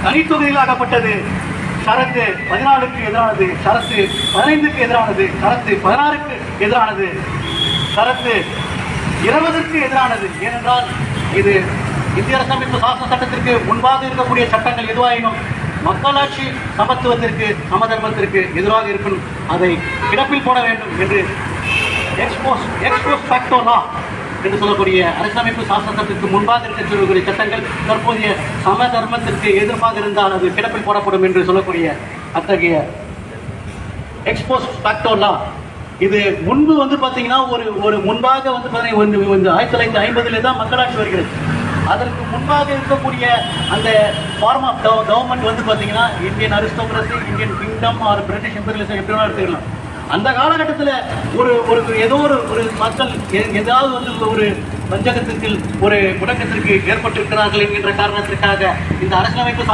தனித்தொகுதிகளாகப்பட்டது. ஷரத்து 14க்கு எதிரானது, ஷரத்து 15க்கு எதிரானது, ஷரத்து 16க்கு எதிரானது, ஷரத்து 20க்கு எதிரானது. ஏனென்றால் இது இந்திய அரசமைப்பு சாசன சட்டத்திற்கு முன்பாக இருக்கக்கூடிய சட்டங்கள் எதுவாயினும் மக்களாட்சி சமத்துவத்திற்கு சமதர்மத்திற்கு எதிராக இருக்கணும், அதை கிடப்பில் போட வேண்டும் என்று எக்ஸ்போஸ் ஃபேக்டோ லா என்று சொல்லக்கூடிய அரசமைப்பு சாசனத்திற்கு முன்பாக இருக்கக்கூடிய சட்டங்கள் தற்போதைய சம தர்மத்திற்கு எதிர்ப்பாக இருந்தால் அது கிடப்பில் போடப்படும் என்று சொல்லக்கூடிய அத்தகைய எக்ஸ்போஸ் ஃபேக்டோ லா இது முன்பு பார்த்தீங்கன்னா ஒரு முன்பாக பார்த்தீங்கன்னா 1950 தான் மக்களாட்சி வருகிறது. அதற்கு முன்பாக இருக்கக்கூடிய அந்த ஃபார்ம் ஆஃப் கவர்மெண்ட் பார்த்தீங்கன்னா Indian aristocracy, Indian kingdom or British imperialism எப்படி வேணா எடுத்துக்கலாம். அந்த காலகட்டத்தில் ஏதோ ஒரு மக்கள் ஏதாவது ஒரு வஞ்சகத்திற்கு ஒரு முடக்கத்திற்கு ஏற்பட்டிருக்கிறார்கள் என்கின்ற காரணத்திற்காக இந்த அரசியலமைப்பு